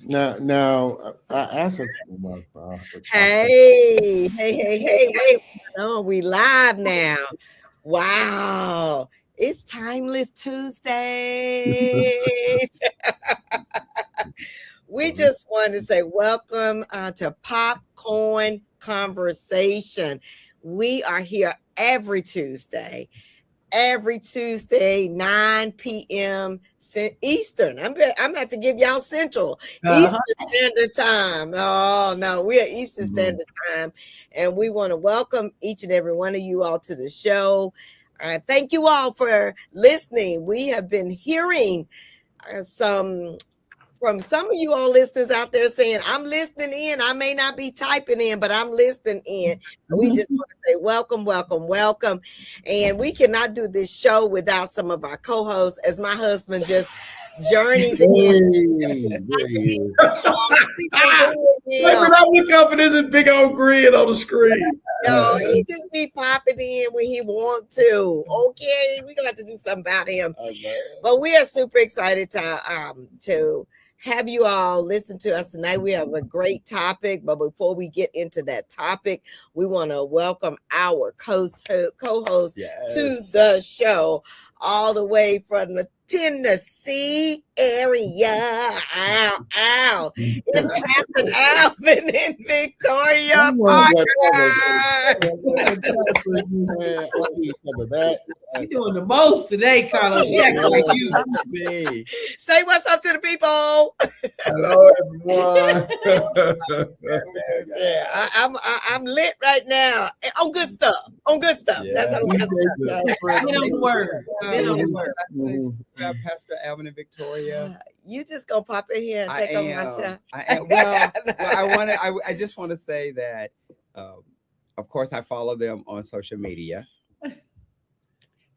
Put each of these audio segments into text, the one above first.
Now, I asked her. Hey, wait. Oh, we live now. Wow. It's Timeless Tuesdays. We just want to say welcome to Popcorn Conversation. We are here every Tuesday, 9 p.m. Eastern. I'm about to give y'all Central Eastern Standard Time. Oh no, we are Eastern Standard Time, and we want to welcome each and every one of you all to the show. Thank you all for listening. We have been hearing from some of you all listeners out there saying, I'm listening in. I may not be typing in, but I'm listening in. We just want to say welcome. And we cannot do this show without some of our co-hosts, as my husband just journeys in. I look up and there's a big old grin on the screen. No, he just be popping in when he want to. Okay, we're gonna have to do something about him. But we are super excited to have you all listen to us tonight. We have a great topic, but before we get into that topic, we want to welcome our co-host to the show, all the way from the Tennessee area. It's Captain Alvin and Victoria Parker. You're doing the most today, Carlos. She acting like you. Say what's up to the people. Hello, everyone. I'm lit right now on good stuff. Yeah. That's how we got the word. Pastor Alvin and Victoria. You just gonna pop in here and take over my show. I just want to say that, of course, I follow them on social media,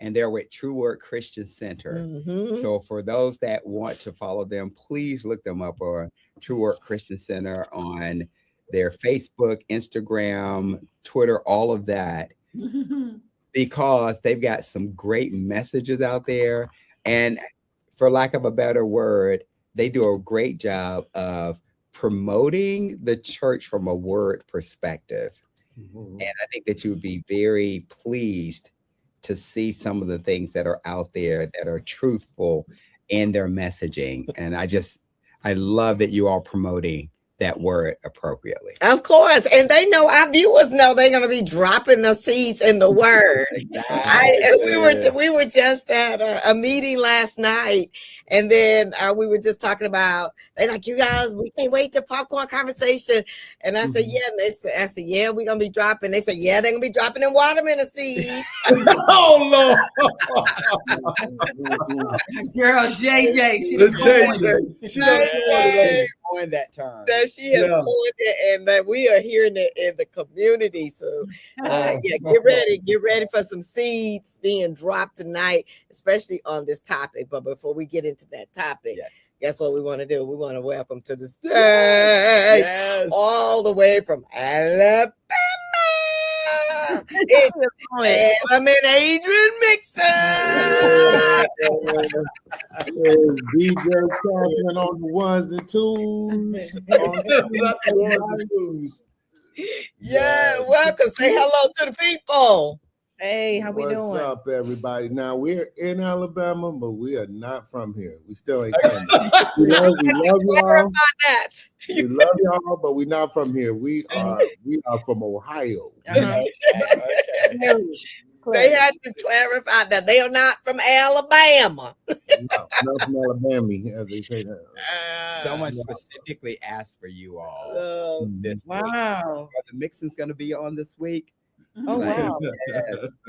and they're with True Word Christian Center. Mm-hmm. So for those that want to follow them, please look them up on True Word Christian Center on their Facebook, Instagram, Twitter, all of that, because they've got some great messages out there. And for lack of a better word, they do a great job of promoting the church from a word perspective. And I think that you would be very pleased to see some of the things that are out there that are truthful in their messaging. And I love that you are promoting that word appropriately. Of course. And they know, our viewers know, they're going to be dropping the seeds in the word. We were just at a meeting last night, and then we were just talking about, they like, you guys, we can't wait to Popcorn Conversation. And I said, yeah. And I said, yeah, we're going to be dropping. They said, yeah, they're going to be dropping in watermelon seeds. Oh, Lord. Girl, JJ. She coined that term. That she has coined it, and that we are hearing it in the community. So get ready for some seeds being dropped tonight, especially on this topic. But before we get into that topic, guess what we want to do? We want to welcome to the stage all the way from Alabama. I'm in Adrian Mixon. DJ Champion on the ones and twos. Yeah, welcome. Say hello to the people. Hey, how we doing? What's up, everybody? Now, we're in Alabama, but we are not from here. We still ain't coming. We love y'all. We love y'all, but we're not from here. We are from Ohio. They had to clarify that they are not from Alabama. Not from Alabama, as they say that. Someone specifically asked for you all this week. Wow. The Mixon's going to be on this week. Oh, wow.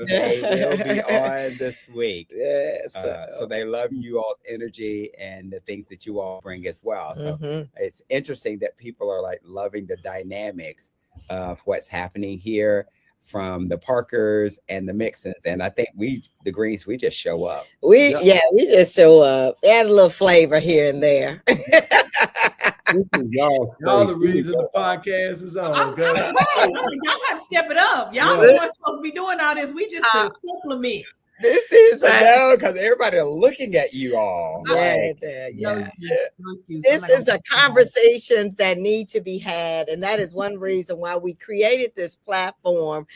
They will be on this week. Yes. So they love you all's energy and the things that you all bring as well. So it's interesting that people are like loving the dynamics of what's happening here from the Parkers and the Mixons. And I think the Greens, we just show up. We just show up. Add a little flavor here and there. Y'all the reason the podcast is on. Y'all got to step it up. Y'all weren't supposed to be doing all this. We just supplement. This is no, because everybody are looking at you all. yeah. This is a conversation that need to be had, and that is one reason why we created this platform.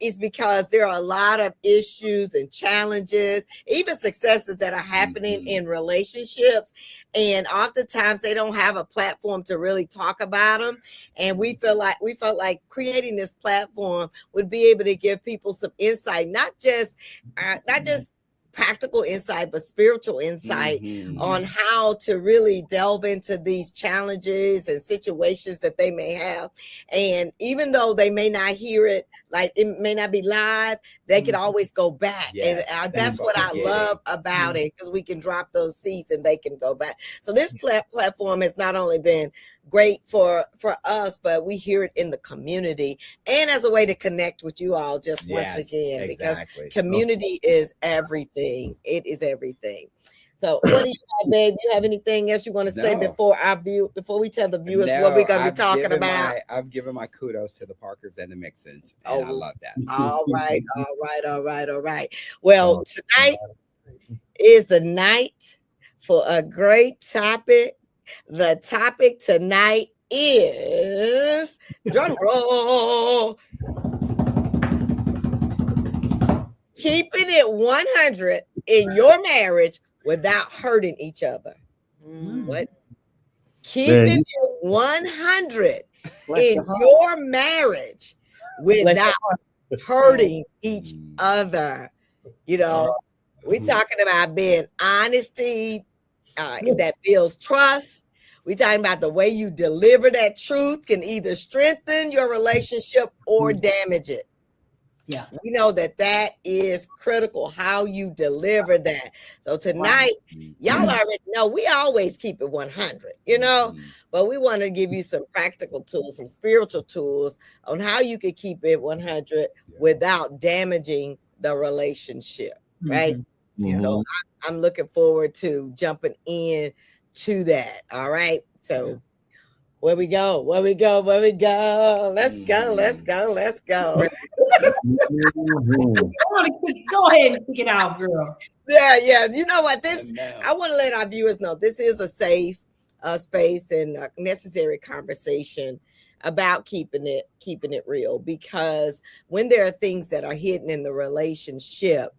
Is because there are a lot of issues and challenges, even successes that are happening in relationships, and oftentimes they don't have a platform to really talk about them. And we felt like creating this platform would be able to give people some insight, not just practical insight, but spiritual insight on how to really delve into these challenges and situations that they may have. And even though they may not hear it, like it may not be live, they can always go back. Yes, and that's what I love about it, because we can drop those seeds and they can go back. So this platform has not only been great for us, but we hear it in the community and as a way to connect with you all just once again, because community is everything. It is everything. So what do you have, babe? You have anything else you want to say before we tell the viewers what we're going to be talking about? I've given my kudos to the Parkers and the Mixons, and I love that. All right. Well, tonight is the night for a great topic. The topic tonight is drum roll. Keeping it 100 in your marriage without hurting each other. What? Keeping it 100 in your marriage without hurting each other. You know, we're talking about being honesty that builds trust. We're talking about the way you deliver that truth can either strengthen your relationship or damage it. Yeah, we know that is critical, how you deliver that. So tonight, y'all already know we always keep it 100, you know, but we want to give you some practical tools, some spiritual tools on how you can keep it 100 without damaging the relationship, right? So I'm looking forward to jumping in to that. All right. So where we go? Let's go. Go ahead and kick it off, girl. Yeah. You know what? I want to let our viewers know this is a safe space and a necessary conversation about keeping it real, because when there are things that are hidden in the relationship,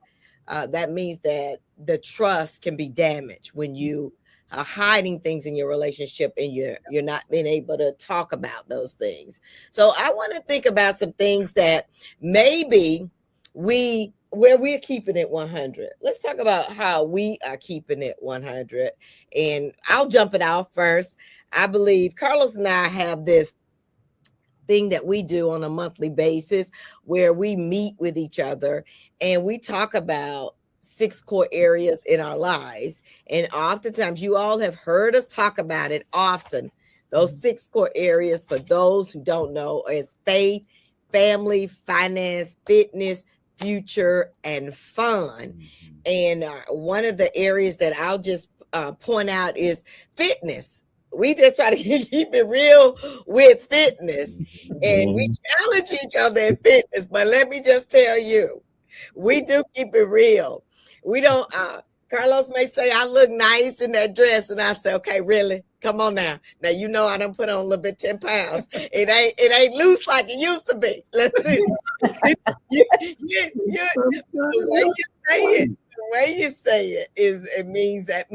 that means that the trust can be damaged when you are hiding things in your relationship and you're not being able to talk about those things. So I want to think about some things that maybe where we're keeping it 100. Let's talk about how we are keeping it 100. And I'll jump it out first. I believe Carlos and I have this thing that we do on a monthly basis where we meet with each other and we talk about 6 core areas in our lives. And oftentimes you all have heard us talk about it often. Those 6 core areas, for those who don't know, is faith, family, finance, fitness, future, and fun. And one of the areas that I'll just point out is fitness. We just try to keep it real with fitness, and we challenge each other in fitness. But let me just tell you, we do keep it real. We don't, Carlos may say, I look nice in that dress. And I say, okay, really? Come on now. Now, you know, I done put on a little bit, 10 pounds. It ain't loose like it used to be. Let's do it. The way you say it means a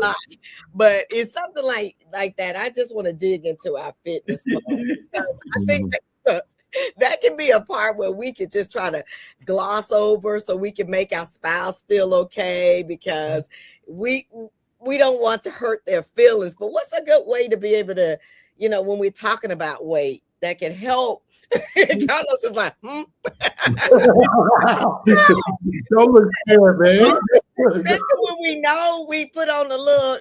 lot, but it's something like that. I just want to dig into our fitness. I think that can be a part where we could just try to gloss over so we can make our spouse feel okay, because we don't want to hurt their feelings. But what's a good way to be able to, you know, when we're talking about weight, that can help. Carlos is like, Don't look scared, man. Especially when we know we put on a little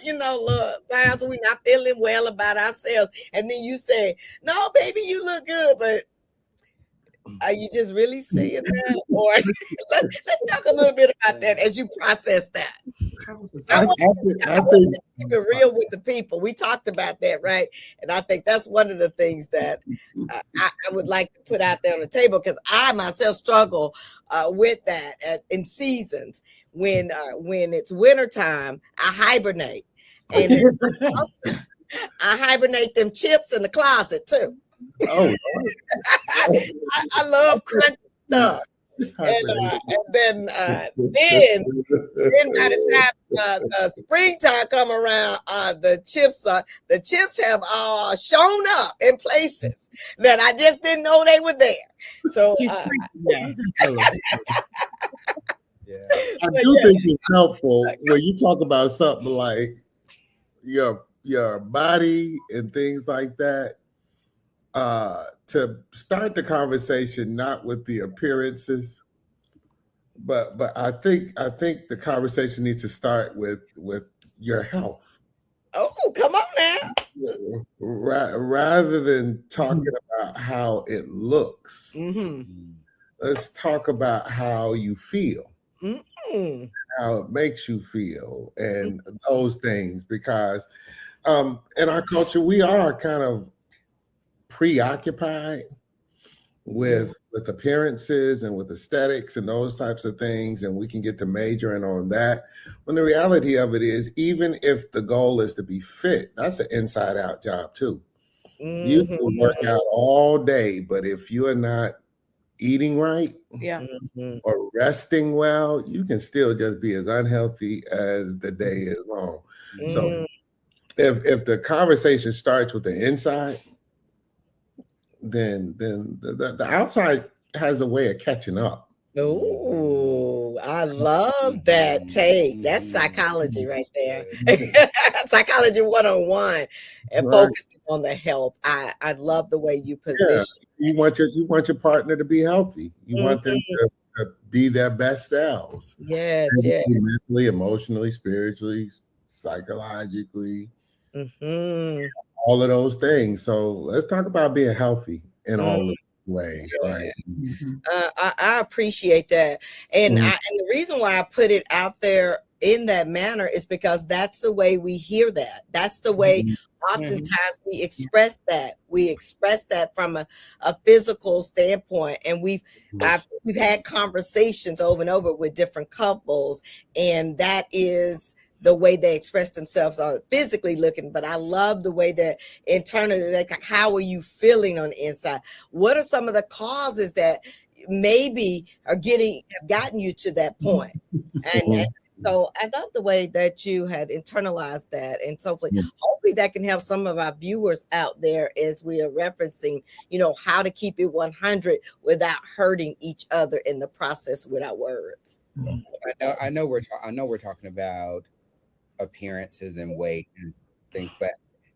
pounds, we're not feeling well about ourselves. And then you say, no, baby, you look good, but Are you just really saying that? Or let's talk a little bit about that as you process that. I want to keep it real with the people. We talked about that, right? And I think that's one of the things that I would like to put out there on the table, because I myself struggle with that in seasons. When it's wintertime, I hibernate. And I hibernate them chips in the closet too. Oh, I love crunchy stuff. And then by the time springtime come around, the chips have shown up in places that I just didn't know they were there. So I do think it's helpful when you talk about something like your body and things like that, to start the conversation not with the appearances, but I think the conversation needs to start with your health. Oh, come on now. Rather than talking about how it looks, let's talk about how you feel, how it makes you feel, and those things. Because in our culture, we are kind of preoccupied with appearances and with aesthetics and those types of things, and we can get to majoring on that, when the reality of it is, even if the goal is to be fit, that's an inside out job too. You can work out all day, but if you are not eating right or resting well, you can still just be as unhealthy as the day is long. So if the conversation starts with the inside, then the outside has a way of catching up. Oh, I love that take. That's psychology right there. Psychology 101, and focusing on the health. I love the way you position. Yeah. You want your partner to be healthy. You want them to be their best selves. Yes, mentally, emotionally, spiritually, psychologically. All of those things. So let's talk about being healthy in all of ways, right? I appreciate that, and and the reason why I put it out there in that manner is because that's the way we hear that. That's the way oftentimes we express that. We express that from a physical standpoint, and we've had conversations over and over with different couples, and that is the way they express themselves on physically looking. But I love the way that internally, like, how are you feeling on the inside? What are some of the causes that maybe have gotten you to that point? And so I love the way that you had internalized that. And so hopefully that can help some of our viewers out there as we are referencing, how to keep it 100 without hurting each other in the process with our words. I know we're talking about appearances and weight and things, but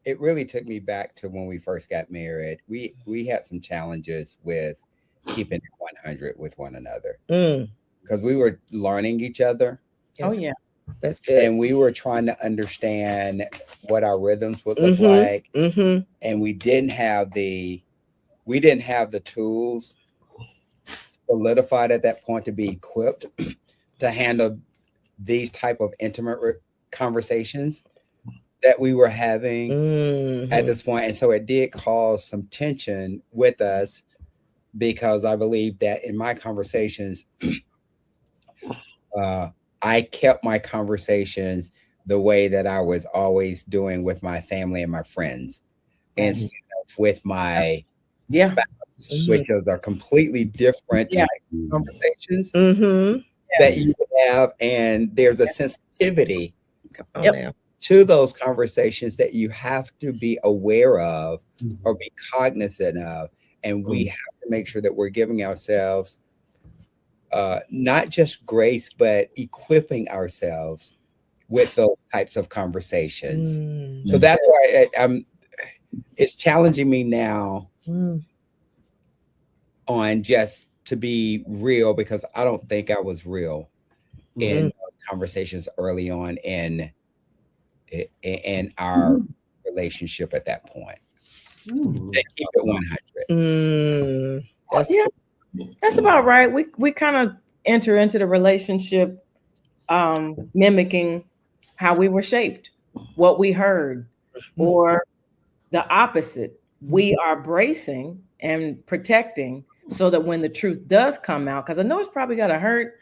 it really took me back to when we first got married. We had some challenges with keeping it 100 with one another because we were learning each other. Oh yeah, that's good. And we were trying to understand what our rhythms would look like, and we didn't have the tools solidified at that point to be equipped to handle these type of intimate conversations that we were having at this point. And so it did cause some tension with us, because I believe that in my conversations, I kept my conversations the way that I was always doing with my family and my friends, instead of with my spouse, which are completely different conversations that you have. And there's a sensitivity to those conversations that you have to be aware of or be cognizant of. And we have to make sure that we're giving ourselves not just grace, but equipping ourselves with those types of conversations. So that's why it's challenging me now on just to be real, because I don't think I was real in those conversations early on in our relationship at that point. To keep it 100. That's about right. We kind of enter into the relationship mimicking how we were shaped, what we heard, or the opposite. We are bracing and protecting so that when the truth does come out, because I know it's probably gonna hurt,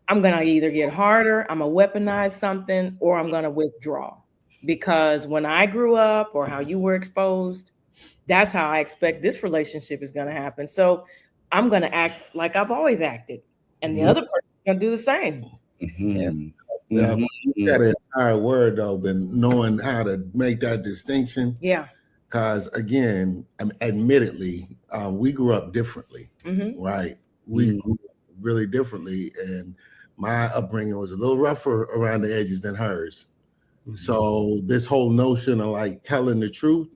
I'm gonna either get harder, I'm gonna weaponize something, or I'm gonna withdraw. Because when I grew up or how you were exposed, that's how I expect this relationship is gonna happen. So I'm gonna act like I've always acted, and the other person's gonna do the same. Yes. That entire word though, been knowing how to make that distinction. Yeah. Because again, admittedly, we grew up differently, right? We grew up really differently, and my upbringing was a little rougher around the edges than hers. So this whole notion of like telling the truth,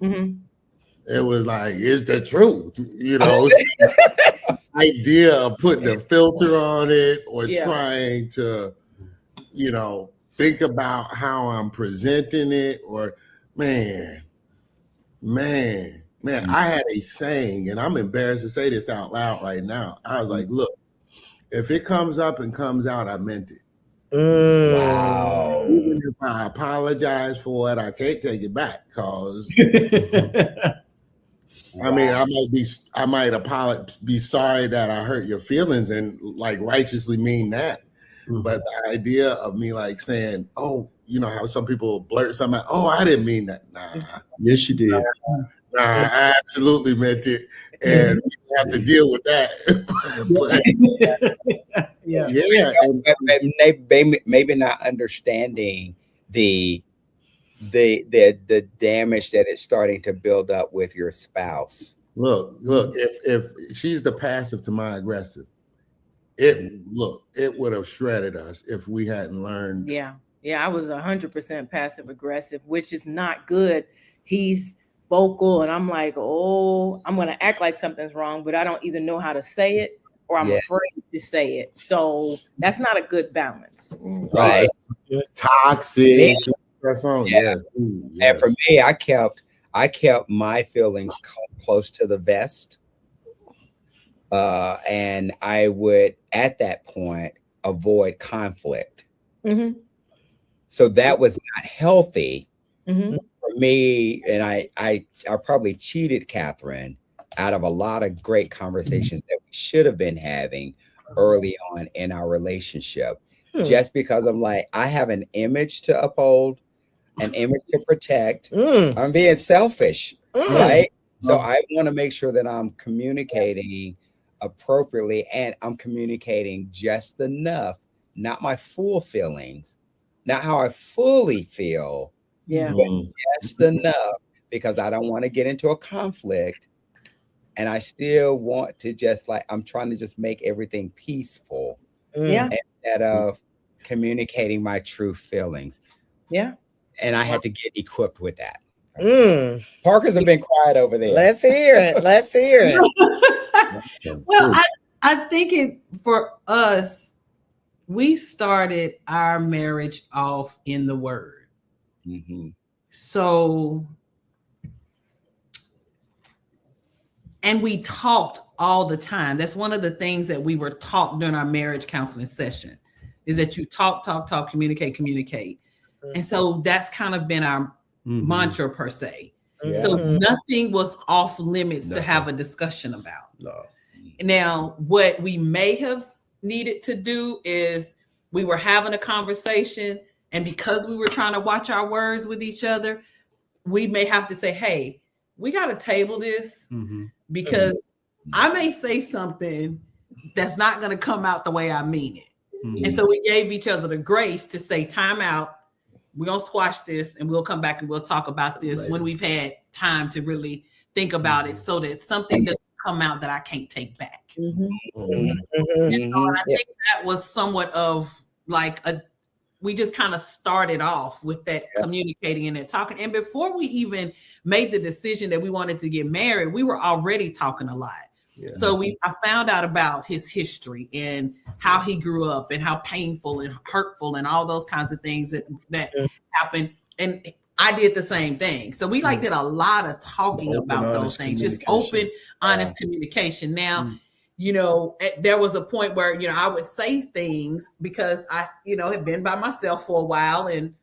it was like, it's the truth, you know. Idea of putting a filter on it or trying to, you know, think about how I'm presenting it, or man, I had a saying, and I'm embarrassed to say this out loud right now. I was like, look, if it comes up and comes out, I meant it. Wow. Even if I apologize for it, I can't take it back, because I mean, I might be sorry that I hurt your feelings and like righteously mean that. But the idea of me like saying, oh, you know how some people blurt something out, oh, I didn't mean that. Nah. Yes, you did. Nah, I absolutely meant it. And we have to deal with that. And maybe not understanding the damage that it's starting to build up with your spouse. Look, if she's the passive to my aggressive, it would have shredded us if we hadn't learned. Yeah, I was 100% passive aggressive, which is not good. He's vocal, and I'm like, oh, I'm gonna act like something's wrong, but I don't either know how to say it, or I'm afraid to say it. So that's not a good balance, right? Toxic. That's on. Yes. And for me, I kept my feelings close to the vest. And I would, at that point, avoid conflict. So that was not healthy for me. And I probably cheated Catherine out of a lot of great conversations that we should have been having early on in our relationship, just because I'm like, I have an image to uphold, an image to protect. I'm being selfish, right? So I want to make sure that I'm communicating appropriately, and I'm communicating just enough, not my full feelings, not how I fully feel, but just enough, because I don't want to get into a conflict, and I still want to just like, I'm trying to just make everything peaceful instead of communicating my true feelings. And I had to get equipped with that. Parker's have been quiet over there. Let's hear it. Well, I think for us, we started our marriage off in the Word. So, and we talked all the time. That's one of the things that we were taught during our marriage counseling session, is that you talk, communicate. And so that's kind of been our mantra per se. So nothing was off limits to have a discussion about. Now, what we may have needed to do is, we were having a conversation, and because we were trying to watch our words with each other, we may have to say, hey, we got to table this, because I may say something that's not going to come out the way I mean it. And so we gave each other the grace to say, time out. We're going to squash this, and we'll come back and we'll talk about this when we've had time to really think about it, so that something doesn't come out that I can't take back. And so I think that was somewhat of like we just kind of started off with that communicating and that talking. And before we even made the decision that we wanted to get married, we were already talking a lot. So I found out about his history and how he grew up and how painful and hurtful and all those kinds of things that happened. And I did the same thing. So we did a lot of talking about those things, just open, honest communication. Now, there was a point where, I would say things because I, had been by myself for a while, and,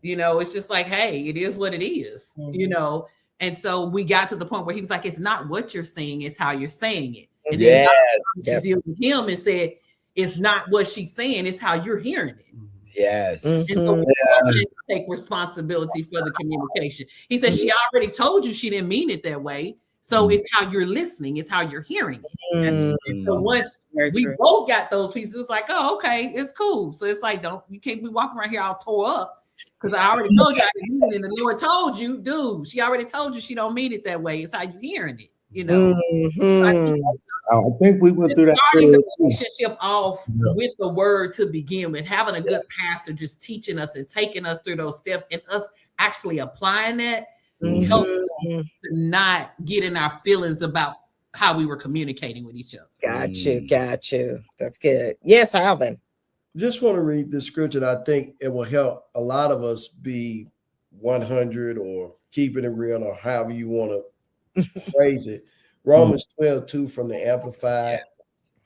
it's just like, hey, it is what it is, And so we got to the point where he was like, it's not what you're saying, it's how you're saying it. And then God dealt with him and said, it's not what she's saying, it's how you're hearing it. Yes. And so we take responsibility for the communication. He said, she already told you she didn't mean it that way. So it's how you're listening, it's how you're hearing it. And so once we both got those pieces, it was like, oh, okay, it's cool. So it's like, you can't be walking around here all tore up because I already told you I didn't mean it. And the Lord told you, dude, she already told you she don't mean it that way. It's how you're hearing it, I think we went through that. Starting the relationship off with the word to begin with, having a good pastor just teaching us and taking us through those steps, and us actually applying that helped to not get in our feelings about how we were communicating with each other. Got you. That's good. Yes, Alvin. Just want to read this scripture. And I think it will help a lot of us be 100 or keeping it real, or however you want to phrase it. Romans 12:2 from the Amplified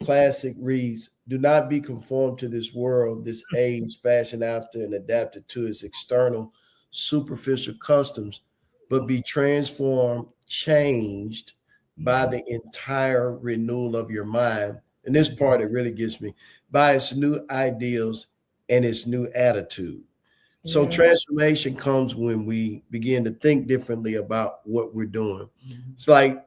Classic reads, do not be conformed to this world, this age, fashioned after and adapted to its external, superficial customs, but be transformed, changed by the entire renewal of your mind. And this part, it really gets me, by its new ideals and its new attitude. So transformation comes when we begin to think differently about what we're doing. It's like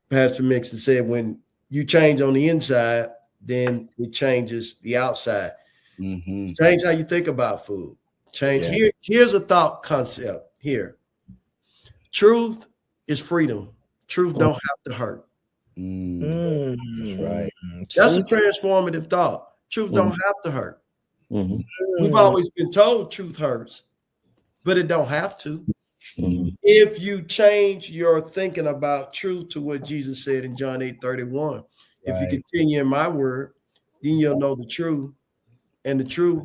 Pastor Mixon said, when you change on the inside, then it changes the outside. Change how you think about food. Change. Here's a thought concept here. Truth is freedom. Truth don't have to hurt. That's right. That's a transformative thought. Truth don't have to hurt. We've always been told truth hurts, but it don't have to. If you change your thinking about truth to what Jesus said in John 8:31, if you continue in my word, then you'll know the truth, and the truth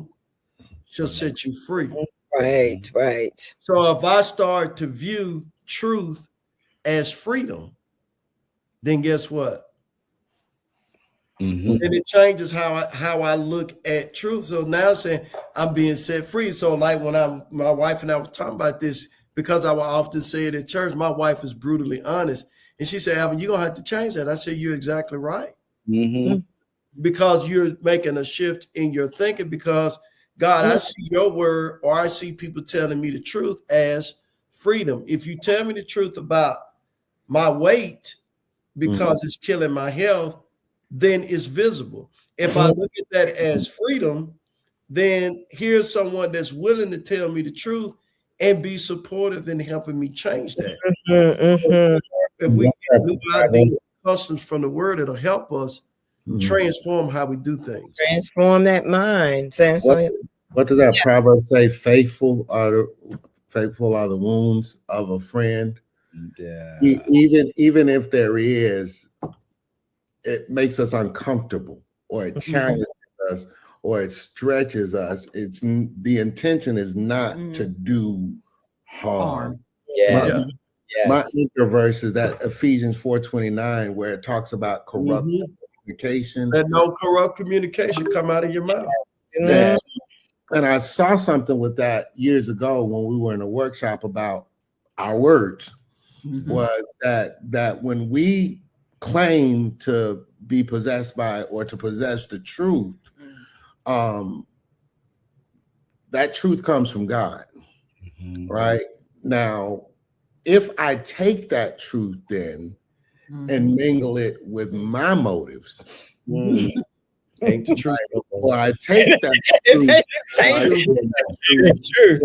shall set you free. Right. So if I start to view truth as freedom, then guess what? And it changes how I look at truth. So now I'm saying I'm being set free. So like when my wife and I were talking about this, because I will often say it at church, my wife is brutally honest. And she said, Alvin, you're going to have to change that. I said, you're exactly right. Because you're making a shift in your thinking, because God, I see your word, or I see people telling me the truth as freedom. If you tell me the truth about my weight because it's killing my health, then it's visible. If I look at that as freedom, then here's someone that's willing to tell me the truth and be supportive in helping me change that. If we get new ideas, customs from the word, it'll help us transform how we do things. Transform that mind. What does that proverb say? Faithful are the wounds of a friend. Even if there is, it makes us uncomfortable, or it challenges us, or it stretches us. It's the intention is not to do harm. My anchor verse is that Ephesians 4:29, where it talks about corrupt communication. Let no corrupt communication come out of your mouth. And I saw something with that years ago when we were in a workshop about our words. Was that when we claim to be possessed by, or to possess the truth, that truth comes from God. Right? Now, if I take that truth then and mingle it with my motives, ain't the truth. Or I take that truth,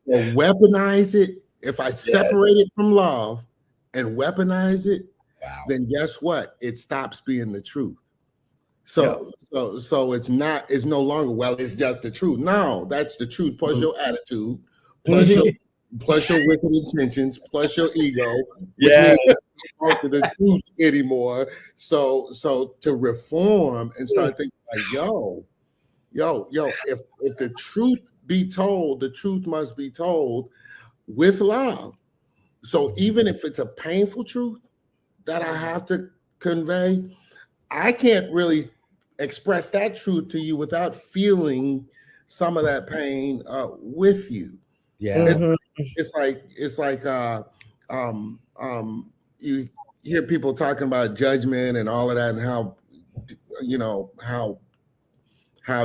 or weaponize it. If I separate it from love and weaponize it, then guess what? It stops being the truth. So it's no longer, well, it's just the truth. No, that's the truth plus your attitude, plus your wicked intentions, plus your ego. Not the truth anymore. So to reform and start thinking like, yo, if the truth be told, the truth must be told. with love. So even if it's a painful truth that I have to convey, I can't really express that truth to you without feeling some of that pain with you. Yeah. It's like you hear people talking about judgment and all of that, and how, you know, how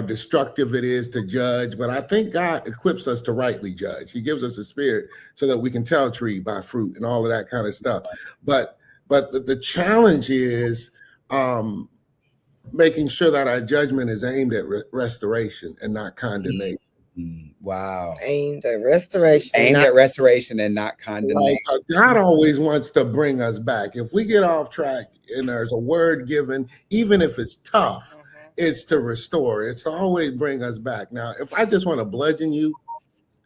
destructive it is to judge. But I think God equips us to rightly judge. He gives us a spirit so that we can tell a tree by fruit and all of that kind of stuff. But the challenge is making sure that our judgment is aimed at restoration and not condemnation. Wow. Aimed at restoration. At restoration and not condemnation. Because God always wants to bring us back. If we get off track and there's a word given, even if it's tough, it's to restore. It's to always bring us back. Now, if I just want to bludgeon you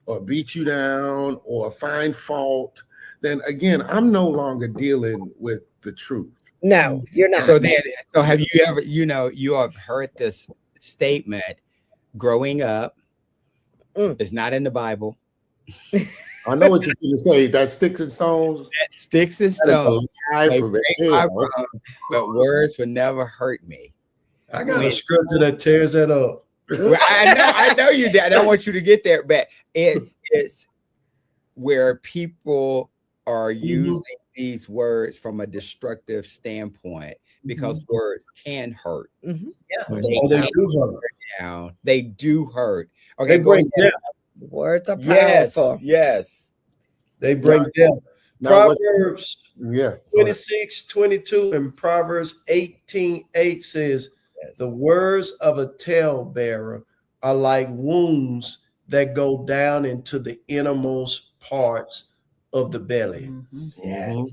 or beat you down or find fault, then again, I'm no longer dealing with the truth. No, you're not. So have you ever, you have heard this statement, growing up is not in the Bible. I know what you're going to say. That sticks and stones. That sticks and stones. But words will never hurt me. I got a scripture that tears that up. I know you did. I don't want you to get there, but it's where people are using these words from a destructive standpoint, because words can hurt. They do hurt. They do hurt. Okay, they bring death. Words are powerful. Yes. They bring death. Proverbs 26:22 and Proverbs 18:8 says, the words of a talebearer are like wounds that go down into the innermost parts of the belly. Yes.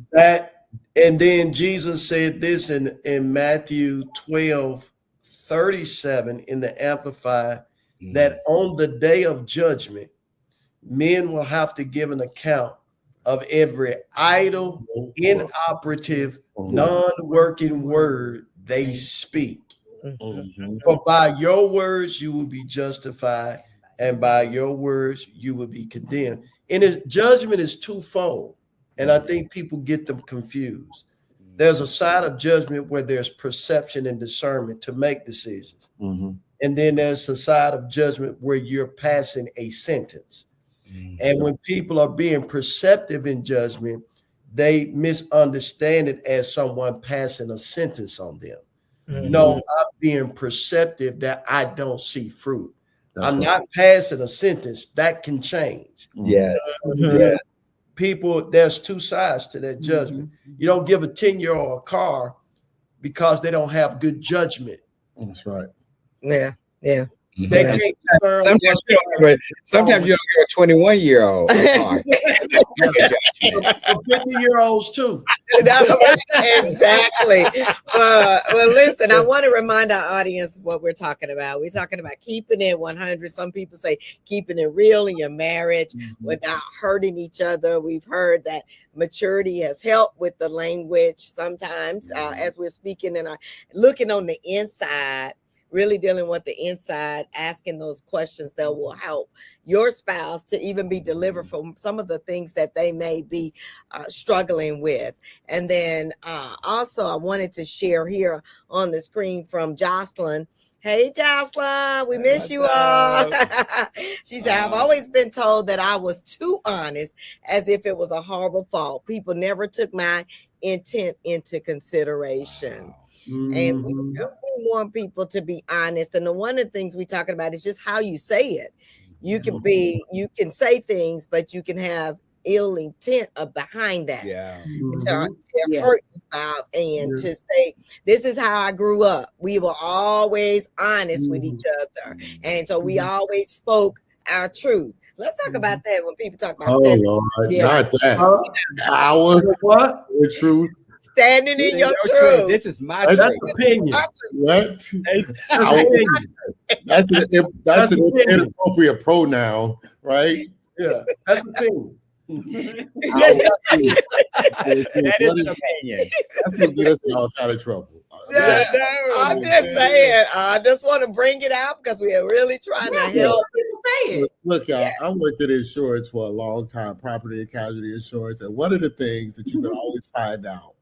And then Jesus said this in Matthew 12:37 in the Amplified, that on the day of judgment, men will have to give an account of every idle, inoperative, non-working word they speak. For by your words you will be justified, and by your words you will be condemned. And his judgment is twofold, and I think people get them confused. There's a side of judgment where there's perception and discernment to make decisions. And then there's a side of judgment where you're passing a sentence. And when people are being perceptive in judgment, they misunderstand it as someone passing a sentence on them. No, I'm being perceptive that I don't see fruit. I'm not passing a sentence that can change. People, there's two sides to that judgment. You don't give a 10-year-old a car because they don't have good judgment. That's right. Yeah. They can't sometimes you don't give a 21-year-old a car. 50-year-olds too. Exactly. Well, listen, I want to remind our audience what we're talking about. We're talking about keeping it 100. Some people say keeping it real in your marriage without hurting each other. We've heard that maturity has helped with the language sometimes as we're speaking and looking on the inside. Really dealing with the inside, asking those questions that will help your spouse to even be delivered from some of the things that they may be struggling with. And then also I wanted to share here on the screen from Jocelyn. Hey, Jocelyn, we miss you all. She said, I've always been told that I was too honest, as if it was a horrible fault. People never took my intent into consideration. And we want people to be honest. And one of the things we're talking about is just how you say it. You can say things, but you can have ill intent behind that. To hurt your spouse and to say, this is how I grew up. We were always honest with each other. And so we always spoke our truth. Let's talk about that when people talk about standing. Lord, not that. The truth. Standing in your truth. This is my truth. Opinion. What? That's an inappropriate pronoun, right? Yeah, that's opinion. That is an opinion. That's gonna get us in all kind of trouble. I'm just saying. I just want to bring it out because we are really trying to help say it. Look, y'all, I worked at insurance for a long time, property and casualty insurance. And one of the things that you could always find out,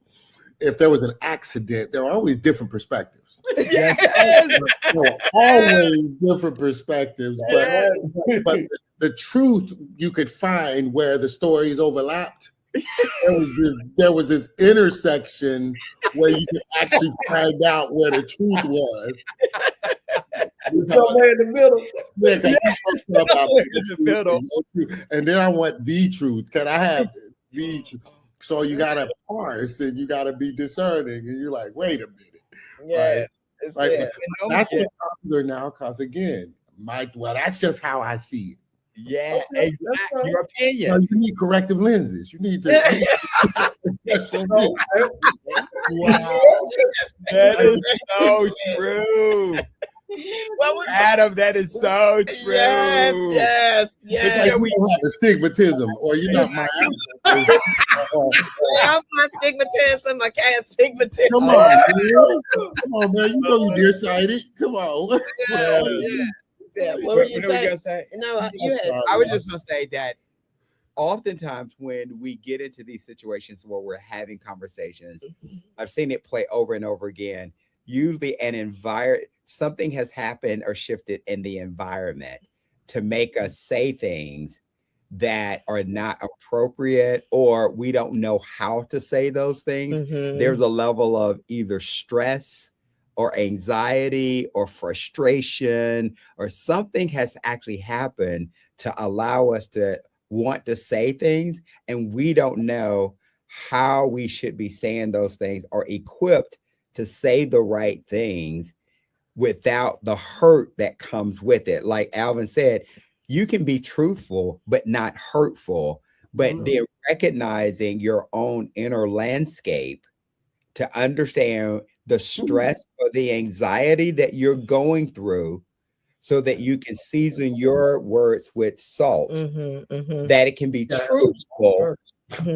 if there was an accident, there were always different perspectives. Yes. There were always different perspectives. But the truth you could find where the stories overlapped. There was this intersection where you could actually find out where the truth was. Somewhere in the middle. In the middle. And then I want the truth. Can I have the truth? So you gotta parse and you gotta be discerning. And you're like, wait a minute. Yeah. Right? That's what's popular now, because again, that's just how I see it. Yeah, Okay, exactly. Your So opinion. you need corrective lenses. You need to. Wow. That is so true. Well, Adam, that is so true. Yes. Like you don't have astigmatism, or you're not my. I'm my stigmatism. I can't stigmatism. Come on, man. Come on, man. You know you nearsighted. Come on. Yeah. What were you What were saying? gonna say? No, you had. I was just gonna say that oftentimes when we get into these situations where we're having conversations, I've seen it play over and over again. Usually something has happened or shifted in the environment to make us say things that are not appropriate, or we don't know how to say those things. Mhm. There's a level of either stress or anxiety or frustration, or something has actually happened to allow us to want to say things, and we don't know how we should be saying those things or equipped to say the right things without the hurt that comes with it. Like Alvin said, you can be truthful but not hurtful, but then recognizing your own inner landscape to understand the stress or the anxiety that you're going through, so that you can season your words with salt, that it can be truthful.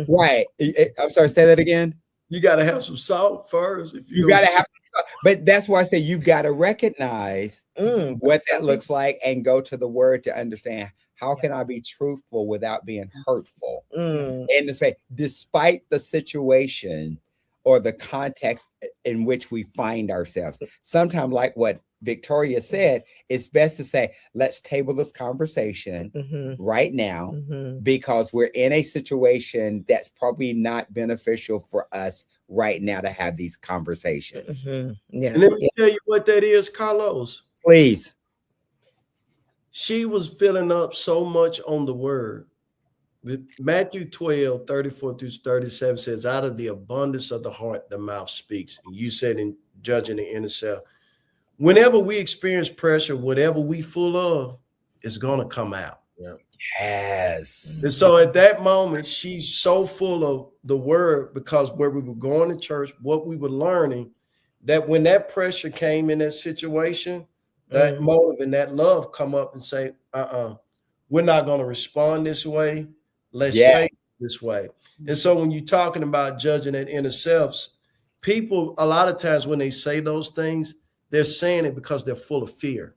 Right. I'm sorry, say that again. You got to have some salt first. If You got to have, but that's why I say you've got to recognize what that looks like and go to the word to understand, how can I be truthful without being hurtful in this way, despite the situation or the context in which we find ourselves. Sometimes, like what Victoria said, it's best to say, let's table this conversation right now, because we're in a situation that's probably not beneficial for us right now to have these conversations. Yeah. And let me tell you what that is, Carlos. Please. She was filling up so much on the word. Matthew 12, 34 through 37 says, out of the abundance of the heart, the mouth speaks. And you said in judging the inner self, whenever we experience pressure, whatever we full of is going to come out. Yeah. Yes. And so at that moment, she's so full of the word, because where we were going to church, what we were learning, that when that pressure came in that situation, that motive and that love come up and say, we're not going to respond this way. Let's take it this way. And so when you're talking about judging that inner selves, people, a lot of times when they say those things, they're saying it because they're full of fear.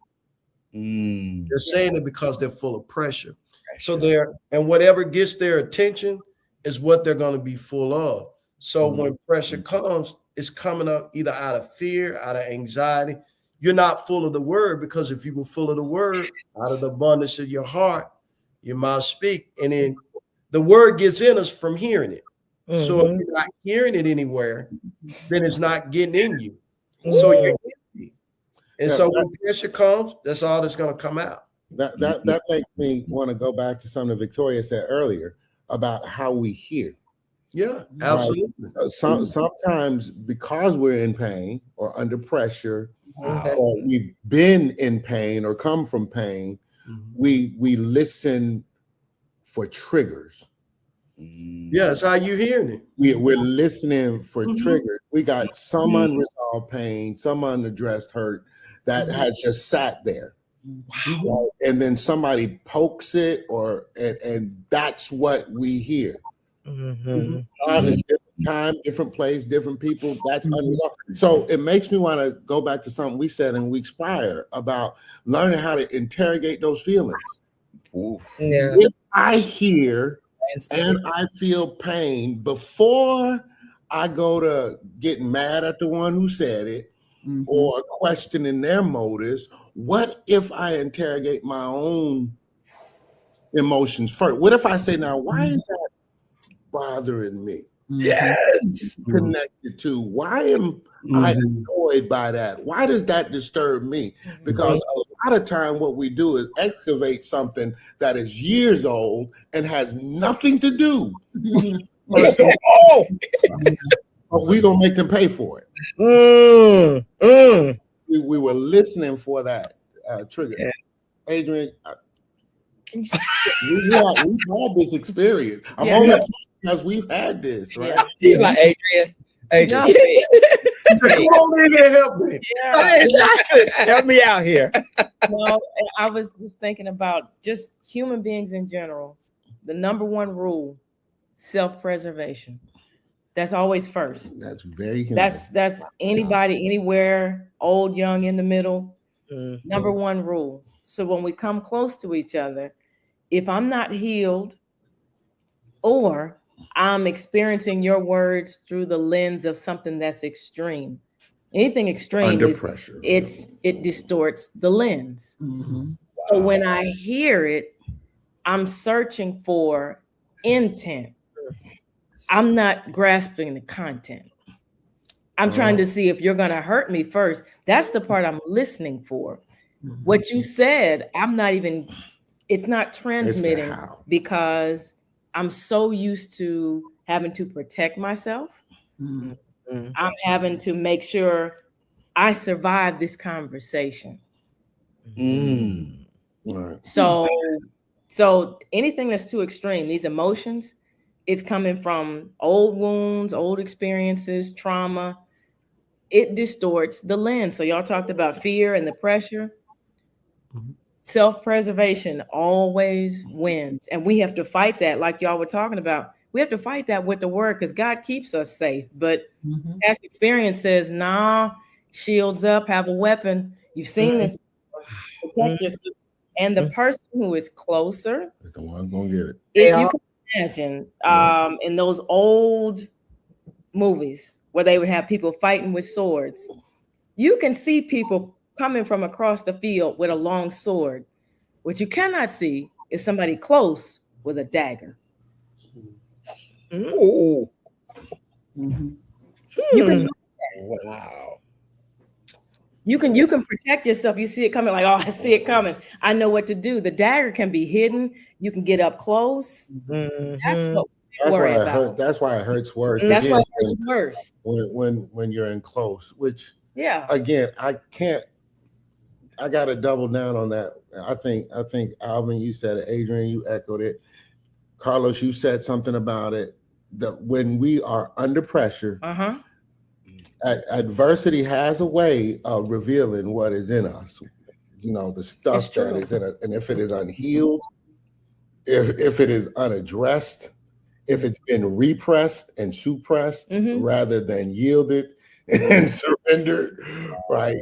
They're saying it because they're full of pressure. So and whatever gets their attention is what they're going to be full of. So when pressure comes, it's coming up either out of fear, out of anxiety. You're not full of the word, because if you were full of the word, out of the abundance of your heart, your mouth speak. And then the word gets in us from hearing it. So if you're not hearing it anywhere, then it's not getting in you. So you're empty. And so when pressure comes, that's all that's going to come out. That makes me want to go back to something Victoria said earlier about how we hear. Yeah, absolutely. Right? Sometimes because we're in pain or under pressure, or we've been in pain or come from pain, we listen for triggers. Yeah, that's how you're hearing it. We're listening for triggers. We got some unresolved pain, some unaddressed hurt that has just sat there. Right? And then somebody pokes it, and that's what we hear. God is different time, different place, different people. That's unresolved. So it makes me want to go back to something we said in weeks prior about learning how to interrogate those feelings. Ooh. Yeah. If I hear and I feel pain before I go to getting mad at the one who said it or questioning their motives, what if I interrogate my own emotions first? What if I say, now, why is that bothering me? Yes. Connected to why am I annoyed by that? Why does that disturb me? Because a lot of time what we do is excavate something that is years old and has nothing to do. But we gonna make them pay for it. We were listening for that trigger. Yeah. Adrian, we've had this experience. I'm only because we've had this, right? You're like, Adrian. No. Come on in here, help me. Help me out here. No, and I was just thinking about just human beings in general. The number one rule, self-preservation. That's always first. That's very human. That's anybody, anywhere, old, young, in the middle. Number one rule. So when we come close to each other, if I'm not healed or I'm experiencing your words through the lens of something that's extreme, anything extreme under pressure, it distorts the lens. So when I hear it, I'm searching for intent. I'm not grasping the content. I'm trying to see if you're going to hurt me first. That's the part I'm listening for. What you said, it's not transmitting because I'm so used to having to protect myself. I'm having to make sure I survive this conversation. So anything that's too extreme, these emotions, it's coming from old wounds, old experiences, trauma. It distorts the lens. So y'all talked about fear and the pressure. Self-preservation always wins. And we have to fight that, like y'all were talking about. We have to fight that with the word because God keeps us safe. But past experience says, nah, shields up, have a weapon. You've seen this. Protect yourself. And the person who is closer is the one gonna get it. If you can imagine, in those old movies where they would have people fighting with swords, you can see people coming from across the field with a long sword. What you cannot see is somebody close with a dagger. You can wow. You can protect yourself. You see it coming, like, oh, I see it coming. I know what to do. The dagger can be hidden. You can get up close. That's what we worry about. That's why it hurts worse. That's why it hurts worse. When you're in close, which again, I gotta double down on that. I think Alvin, you said it, Adrian, you echoed it. Carlos, you said something about it. That when we are under pressure, adversity has a way of revealing what is in us. You know, the stuff that is in it. And if it is unhealed, if it is unaddressed, if it's been repressed and suppressed rather than yielded and surrendered, right?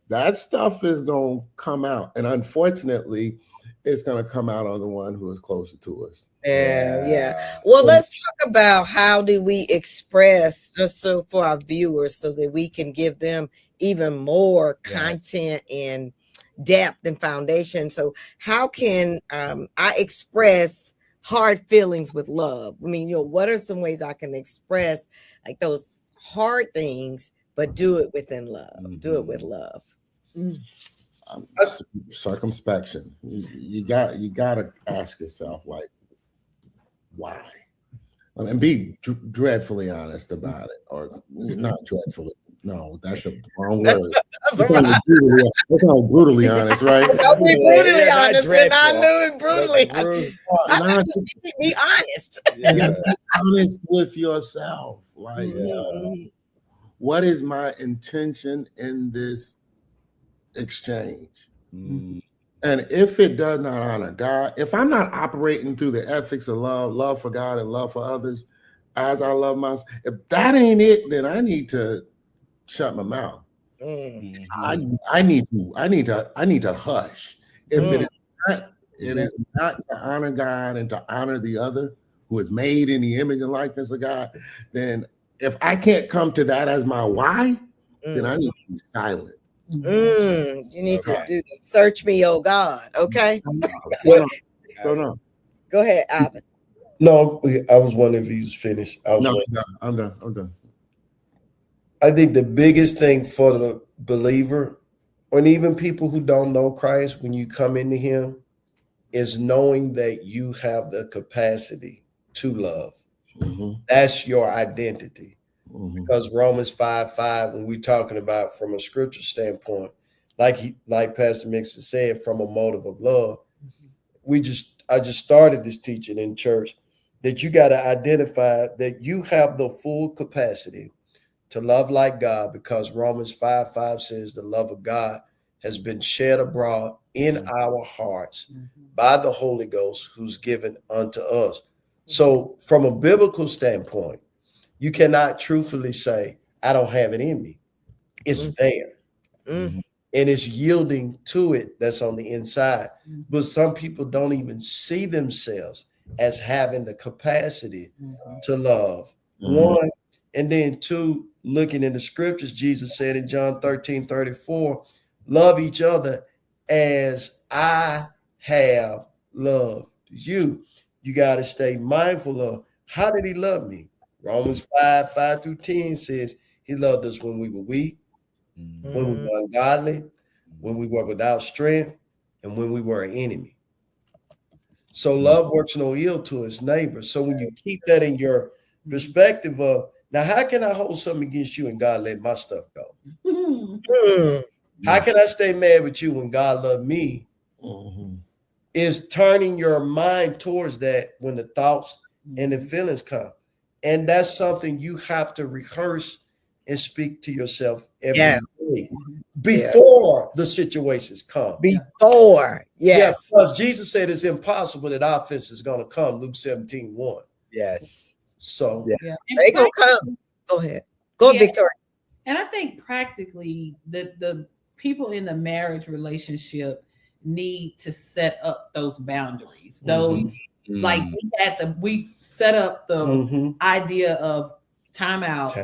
That stuff is going to come out. And unfortunately, it's going to come out on the one who is closer to us. Yeah. Well, let's talk about how do we express, just so for our viewers, so that we can give them even more content and depth and foundation. So how can I express hard feelings with love? I mean, what are some ways I can express like those hard things, but do it within love, do it with love? Circumspection. You got to ask yourself, like, why? And be dreadfully honest about it, or not dreadfully. No, that's a wrong word. That's brutally honest, right? Don't be brutally honest. We're not doing brutally. Be honest. Be honest with yourself. Like, what is my intention in this exchange? And if it does not honor God, if I'm not operating through the ethics of love for God and love for others as I love myself, if that ain't it, then I need to shut my mouth. I need to hush. If it is not it is not to honor God and to honor the other who is made in the image and likeness of God, then if I can't come to that as my why, then I need to be silent. You need to do the search me, oh God. Okay. No. Go ahead, Alvin. No, I was wondering if he was finished. I'm done. I think the biggest thing for the believer, and even people who don't know Christ, when you come into him, is knowing that you have the capacity to love. That's your identity. Because Romans 5:5, when we're talking about from a scripture standpoint, like Pastor Mixon said, from a motive of love, I just started this teaching in church that you got to identify that you have the full capacity to love like God, because Romans 5:5 says the love of God has been shed abroad in our hearts by the Holy Ghost who's given unto us. So from a biblical standpoint, you cannot truthfully say, I don't have it in me. It's there. And it's yielding to it that's on the inside. But some people don't even see themselves as having the capacity to love. One, and then two, looking in the scriptures, Jesus said in John 13:34, love each other as I have loved you. You got to stay mindful of, how did he love me? Romans 5:5-10 says he loved us when we were weak, when we were ungodly, when we were without strength, and when we were an enemy. So love works no ill to his neighbor. So when you keep that in your perspective of, now how can I hold something against you and God let my stuff go? How can I stay mad with you when God loved me? Is turning your mind towards that when the thoughts and the feelings come. And that's something you have to rehearse and speak to yourself every day before the situations come. Before, because Jesus said it's impossible that offense is going to come, Luke 17:1. Yes. So they gonna come. Go ahead. Go, Victoria. And I think practically the people in the marriage relationship need to set up those boundaries. Those like we set up the idea of time out.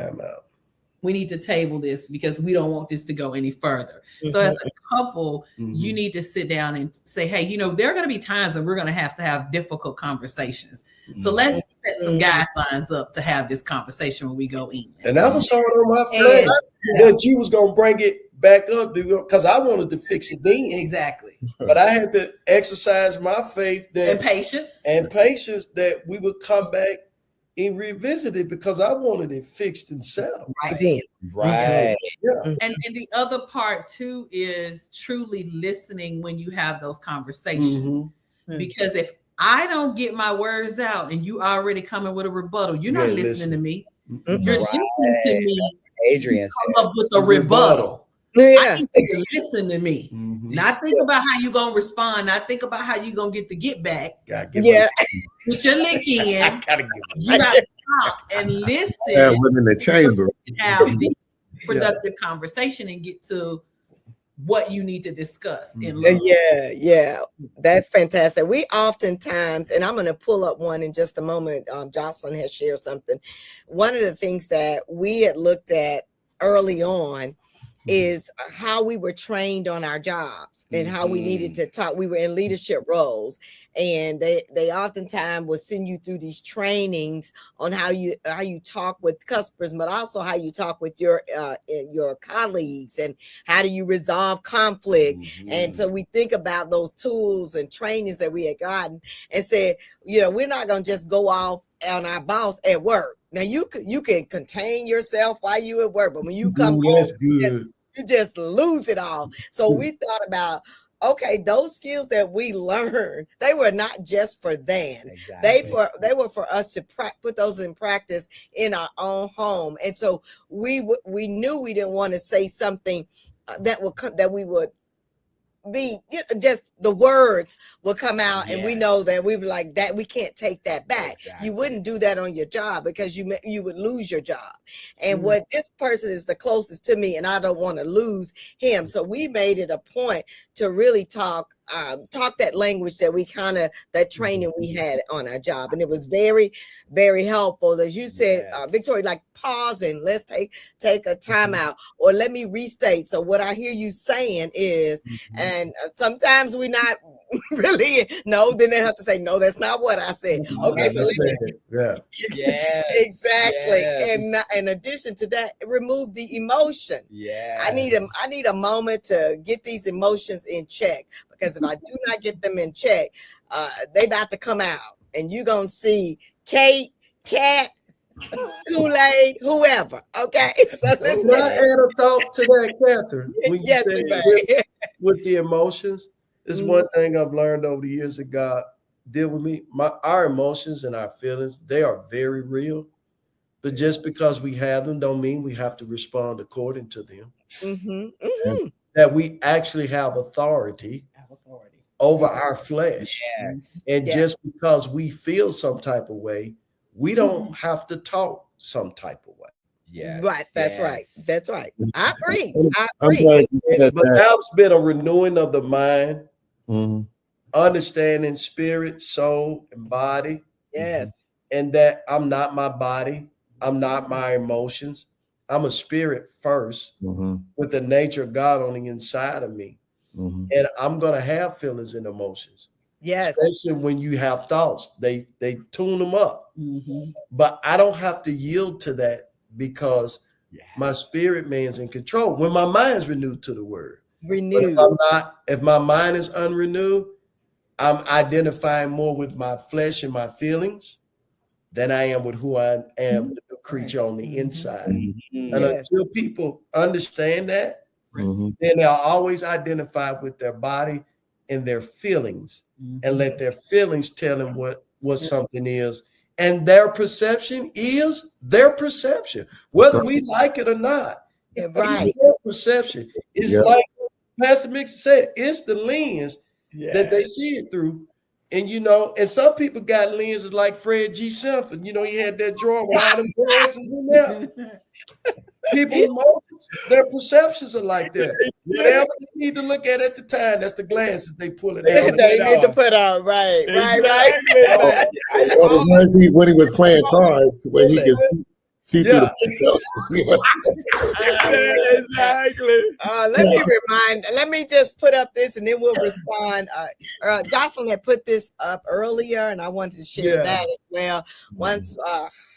We need to table this because we don't want this to go any further. So as a couple, you need to sit down and say, hey, you know, there are going to be times that we're going to have difficult conversations. So let's set some guidelines up to have this conversation when we go in. And that was hard on my flesh that you was going to bring it back up because I wanted to fix it then. Exactly. But I had to exercise my faith and patience that we would come back and revisit it because I wanted it fixed and settled. Right. And the other part too is truly listening when you have those conversations. Because if I don't get my words out and you already coming with a rebuttal, you're not listening to me. You're listening to me. Adrian come up with a rebuttal. I need you to listen to me. Not think about how you're gonna respond. Not think about how you're gonna get the get back. Put your lick in. You gotta stop and listen. Within the chamber. Have the productive conversation and get to what you need to discuss in love. That's fantastic. We oftentimes, and I'm going to pull up one in just a moment. Jocelyn has shared something. One of the things that we had looked at early on is how we were trained on our jobs and how we needed to talk. We were in leadership roles, and they oftentimes will send you through these trainings on how you talk with customers, but also how you talk with your colleagues and how do you resolve conflict. And so we think about those tools and trainings that we had gotten and said, you know, we're not going to just go off on our boss at work. Now you can contain yourself while you at work, but when you come home, you just lose it all. So we thought about, okay, those skills that we learned, they were not just for them. They were for us to put those in practice in our own home. And so we knew we didn't want to say something that we would be, you know, just the words will come out and we know that we were like that, we can't take that back. You wouldn't do that on your job because you would lose your job. And what this person is the closest to me and I don't want to lose him. So we made it a point to really talk talk that language that we that training we had on our job. And it was very, very helpful. As you said, Victoria, like pause and let's take a time out, or let me restate. So what I hear you saying is, and sometimes we're not really, no, then they have to say, no, that's not what I said. Okay, so exactly. And in addition to that, remove the emotion. I need a moment to get these emotions in check, because if I do not get them in check, they about to come out, and you're gonna see Kate, Cat, Kool-Aid, whoever. Okay, so let's add a thought to that, Catherine. When you said with the emotions, it's one thing I've learned over the years that God deal with me. Our emotions and our feelings, they are very real. But just because we have them don't mean we have to respond according to them. That we actually have authority over our flesh. And just because we feel some type of way, we don't have to talk some type of way. Right. That's right. That's right. I agree. But that's been a renewing of the mind, understanding spirit, soul, and body. Yes. And that I'm not my body. I'm not my emotions. I'm a spirit first with the nature of God on the inside of me. And I'm going to have feelings and emotions. Yes. Especially when you have thoughts, they tune them up. But I don't have to yield to that, because my spirit man's in control. When my mind is renewed to the word. Renewed. If my mind is unrenewed, I'm identifying more with my flesh and my feelings than I am with who I am, the creature on the inside. And until people understand that, then they'll always identify with their body and their feelings, and let their feelings tell them what something is. And their perception is their perception, whether we like it or not. It's their perception. It's like Pastor Mix said, it's the lens that they see it through. And, and some people got lenses like Fred G. Sanford. He had that drawer with all them glasses in there. People's emotions, their perceptions are like that. Whatever they need to look at the time, that's the glasses they pull it out. They need to put on, right. Or the ones when he was playing cards, where he could see through the Exactly. Let me just put up this, and then we'll respond. Jocelyn had put this up earlier, and I wanted to share that as well. Once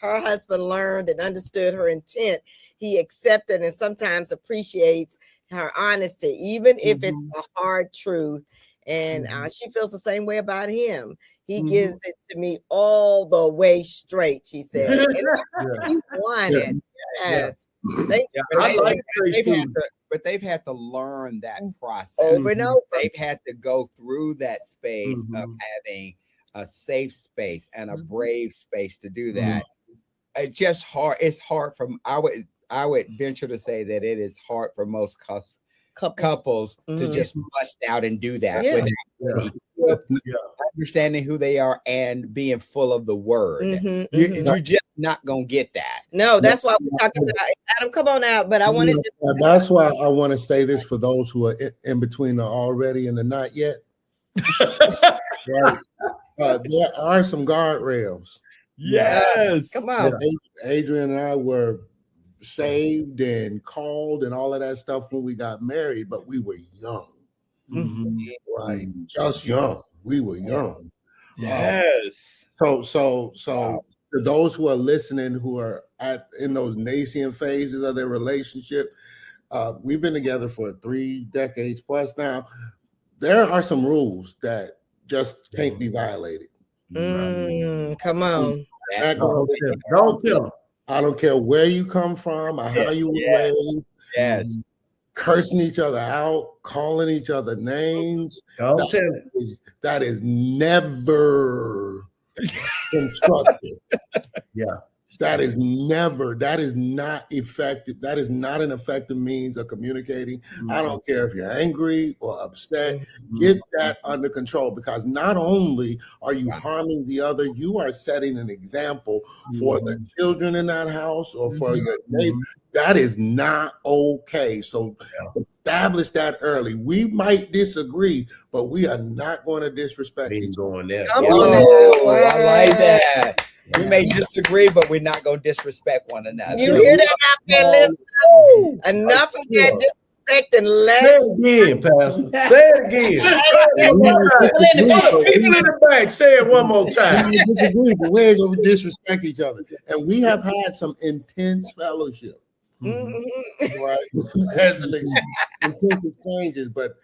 her husband learned and understood her intent, he accepted and sometimes appreciates her honesty, even if it's a hard truth. And she feels the same way about him. He gives it to me all the way straight, she said. You want it. Yes. But they've had to learn that process over and over. They've had to go through that space of having a safe space and a brave space to do that. It's just hard. It's hard I would venture to say that it is hard for most couples to just bust out and do that without understanding who they are and being full of the word. You're just not gonna get that. No, that's why we're talking about Adam. Come on out, but I wanted to. That's why I want to say this for those who are in between the already and the not yet. Right. There are some guardrails. Yes. Come on. Adrian and I were saved and called and all of that stuff when we got married, but we were young. Right. Just young. We were young. Yes. So to those who are listening, who are in those nascent phases of their relationship, we've been together for 3 decades plus now. There are some rules that just can't be violated. Come on. Don't tell them. I don't care where you come from or how you were raised. Yes. Cursing each other out, calling each other names. That is never constructive. That is not effective. That is not an effective means of communicating. I don't care if you're angry or upset. Get that under control, because not only are you harming the other, you are setting an example for the children in that house or for your neighbor. That is not okay. So establish that early. We might disagree, but we are not going to disrespect each other. Going there. Come Yo, on now. I like that. We may disagree, but we're not going to disrespect one another. You hear that out there, listeners? Enough of that disrespect and Say less. it again, Pastor. Say it again. People in the back, say it one more time. We disagree, but we ain't going to disrespect each other. And we have had some intense fellowship. Right, has some intense exchanges, but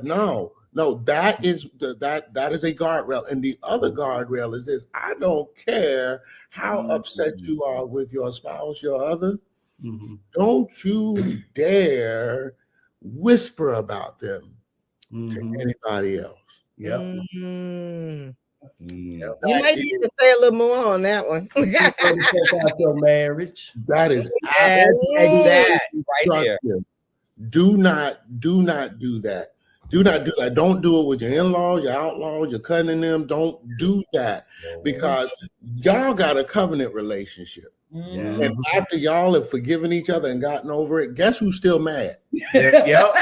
no, that is that is a guardrail, and the other guardrail is this: I don't care how upset you are with your spouse, your other. Don't you dare whisper about them to anybody else. Yep. You might need to say a little more on that one. Check out your marriage. That is that right there. Do not do that. Do not do that. Don't do it with your in-laws, your outlaws, your cousin and them. Don't do that, because y'all got a covenant relationship. And after y'all have forgiven each other and gotten over it, guess who's still mad? Yep.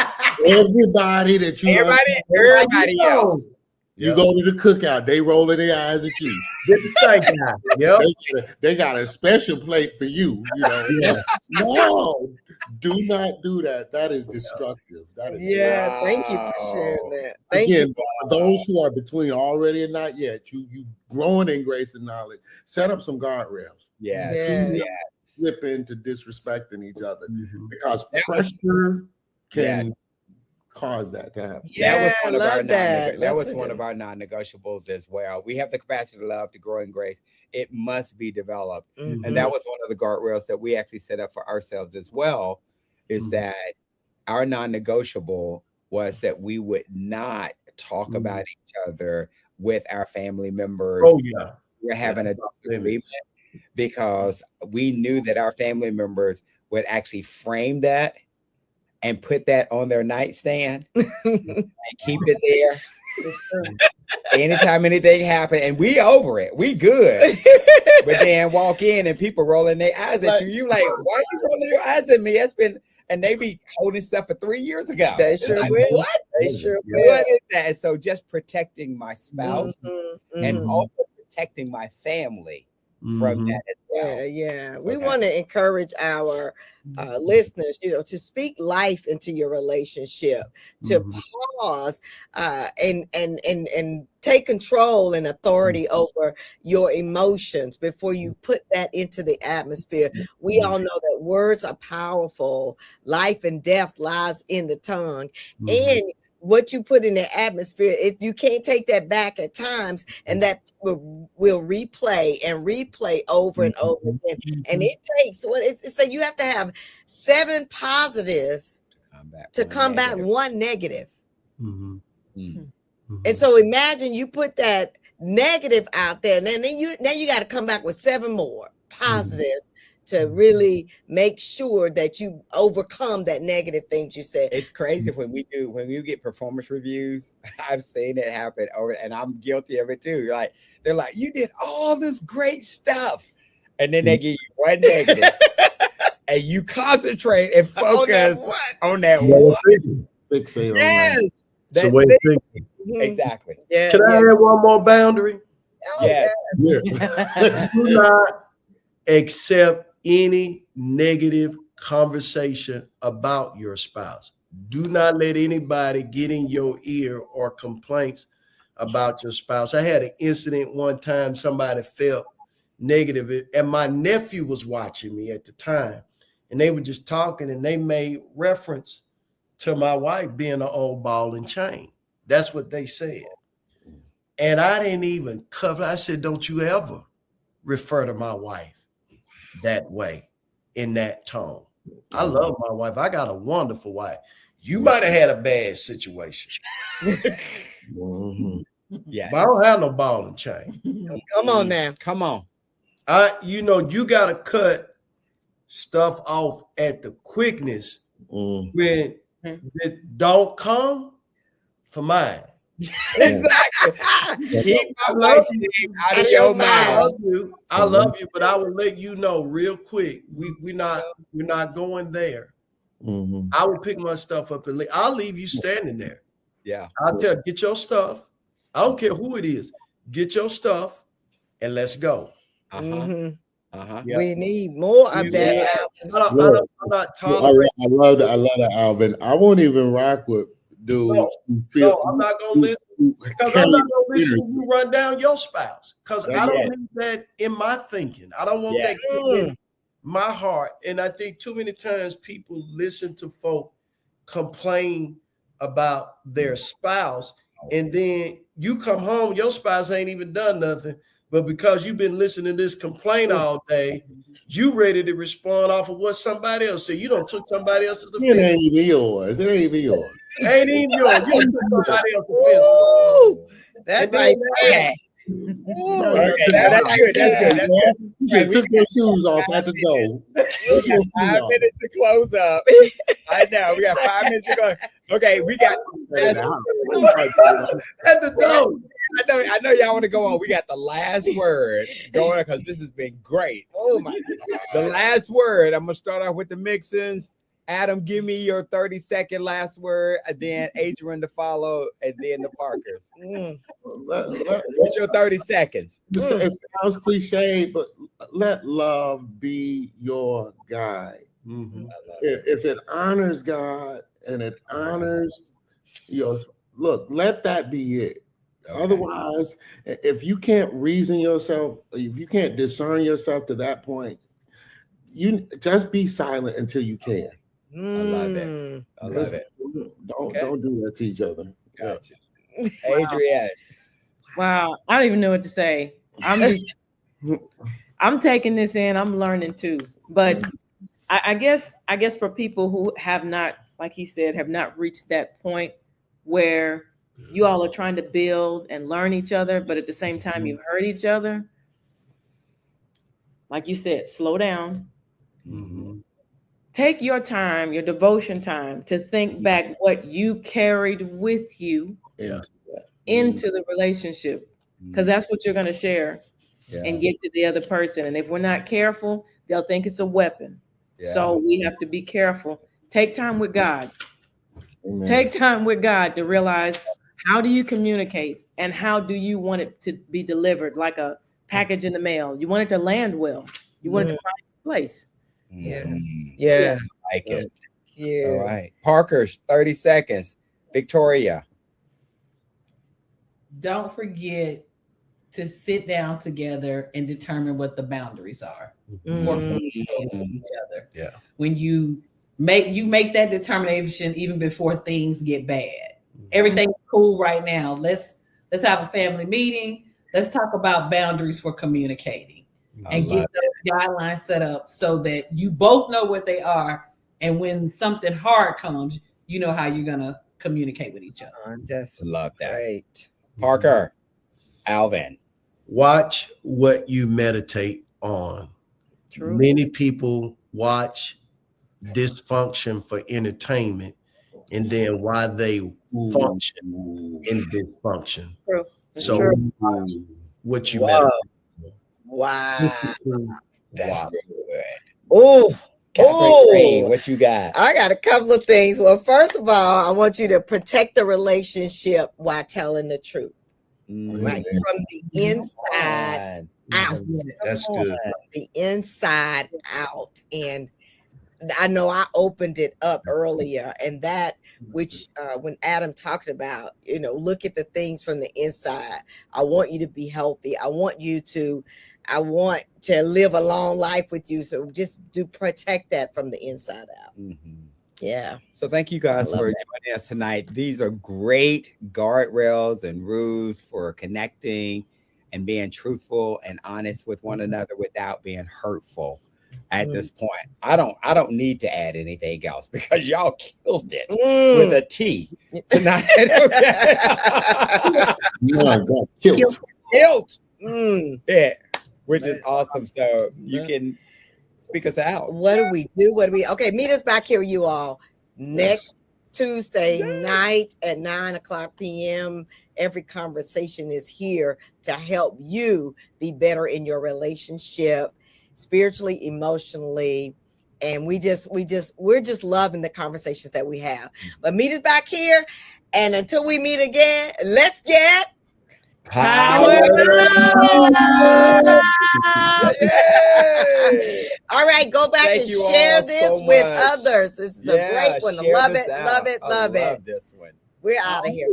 Everybody that you Everybody else. You go to the cookout, they rolling their eyes at you. Yep. They got a special plate for you. You know, no, do not do that. That is destructive. That is Thank you for sharing that. Thank Again, you. for those who are between already and not yet, you growing in grace and knowledge, set up some guardrails. Slip into disrespecting each other, because pressure can cause that to happen. That was one of our non-negotiables as well. We have the capacity to love, to grow in grace. It must be developed. And that was one of the guardrails that we actually set up for ourselves as well, is that our non-negotiable was that we would not talk about each other with our family members. We're having a disagreement, because we knew that our family members would actually frame that and put that on their nightstand and keep it there. Anytime anything happened, and we over it, we good. But then walk in and people rolling their eyes at you. You like, why are you rolling your eyes at me? That's been, and they be holding stuff for 3 years ago. They sure like, will. What? They sure will. What is that? So just protecting my spouse and also protecting my family from that as well. We want to encourage our listeners, to speak life into your relationship, to pause and take control and authority over your emotions before you put that into the atmosphere. We all know that words are powerful. Life and death lies in the tongue, and what you put in the atmosphere, if you can't take that back at times, and that will replay over and over again. And it takes it's like you have to have 7 positives to combat 1 negative. And so imagine you put that negative out there, and then you got to come back with 7 more positives to really make sure that you overcome that negative things you said. It's crazy when we get performance reviews. I've seen it happen over, and I'm guilty of it too. Like, they're like, you did all this great stuff, and then they give you 1 negative, and you concentrate and focus on that one. Fixate on Yes, It's a way of thinking. Exactly. Can I add one more boundary? that. Do not accept any negative conversation about your spouse. Do not let anybody get in your ear or complaints about your spouse. I had an incident one time, somebody felt negative, and my nephew was watching me at the time, and they were just talking, and they made reference to my wife being an old ball and chain. That's what they said. And I didn't even cover. I said, don't you ever refer to my wife that way, in that tone. I love my wife. I got a wonderful wife. You might have had a bad situation. Yeah, But I don't have no ball and chain. Come on now. Come on. You got to cut stuff off at the quickness when it don't come for mine. Exactly. Keep my wife's name out of your mouth. I love you, but I will let you know real quick. We're not going there Mhm. I will pick my stuff up and I'll leave you standing there. Yeah. I'll tell you, get your stuff. I don't care who it is. Get your stuff and let's go. Mhm. Yeah. We need more of that. I'm not I tolerating. love that. I love that, Alvin. I won't even rock with dudes who feel. No, I'm not gonna listen. Because I'm not gonna listen to you run down your spouse. Because I don't need that in my thinking. I don't want that in my heart. And I think too many times people listen to folk complain about their spouse, and then you come home, your spouse ain't even done nothing. But because you've been listening to this complaint all day, you ready to respond off of what somebody else said. You don't took somebody else's offense. It ain't even yours. It ain't even yours. Ain't even yours. You took somebody else's offense. That's right. Okay, that's good. That's good. That's good. You should have took your shoes off at the door. We got 5 minutes to close up. I know. We got 5 minutes to go. Okay, we got At the door. I know y'all want to go on. We got the last word going on because this has been great. Oh my God. The last word. I'm gonna start off with the Mixons. Adam, give me your 30-second last word, and then Adrian to follow, and then the Parkers. What's your 30 seconds? It sounds cliche, but let love be your guide. Mm-hmm. If it honors God and it honors your look, let that be it. Okay. Otherwise, if you can't reason yourself, if you can't discern yourself to that point, you just be silent until you can. I love it. I love it. Don't do that to each other. Gotcha. Adrienne. Wow, I don't even know what to say. I'm taking this in. I'm learning too. But I guess for people who have not, like he said, have not reached that point where you all are trying to build and learn each other, but at the same time you've hurt each other. Like you said, slow down. Mm-hmm. Take your time, your devotion time, to think back what you carried with you into the relationship, because that's what you're going to share and get to the other person. And if we're not careful, they'll think it's a weapon. So we have to be careful. Take time with God. Amen. Take time with God to realize, how do you communicate and how do you want it to be delivered, like a package in the mail? You want it to land well. You want it to find its place. Yes. Yeah. I like it. Yeah. All right. Parker's 30 seconds. Victoria. Don't forget to sit down together and determine what the boundaries are for each other. Yeah. When you make that determination even before things get bad. Everything's cool right now. Let's have a family meeting. Let's talk about boundaries for communicating and get those guidelines set up so that you both know what they are. And when something hard comes, you know how you're gonna communicate with each other. Love that. Great. Parker, Alvin. Watch what you meditate on. True. Many people watch dysfunction for entertainment, and then why they function in dysfunction. True. So watch what you meditate. Wow. That's good. Oh. Catherine, what you got? I got a couple of things. Well, first of all, I want you to protect the relationship while telling the truth. Right? From the inside out. That's good. From the inside out. And I know I opened it up earlier, and that which when Adam talked about, look at the things from the inside. I want you to be healthy. I want to live a long life with you. So just protect that from the inside out. Yeah. So thank you guys for joining us tonight. These are great guardrails and rules for connecting and being truthful and honest with one another without being hurtful. At this point, I don't need to add anything else because y'all killed it with a T tonight. Killed. Yeah, which is awesome. So you can speak us out. What do we do? Okay, meet us back here, you all, next Tuesday night at 9:00 p.m. Every conversation is here to help you be better in your relationship, spiritually, emotionally, And we're just loving the conversations that we have. But meet us back here. And until we meet again, let's get Power. All right, go back and share this with others. This is a great one. Love it, love it, love it. This one. We're out of here.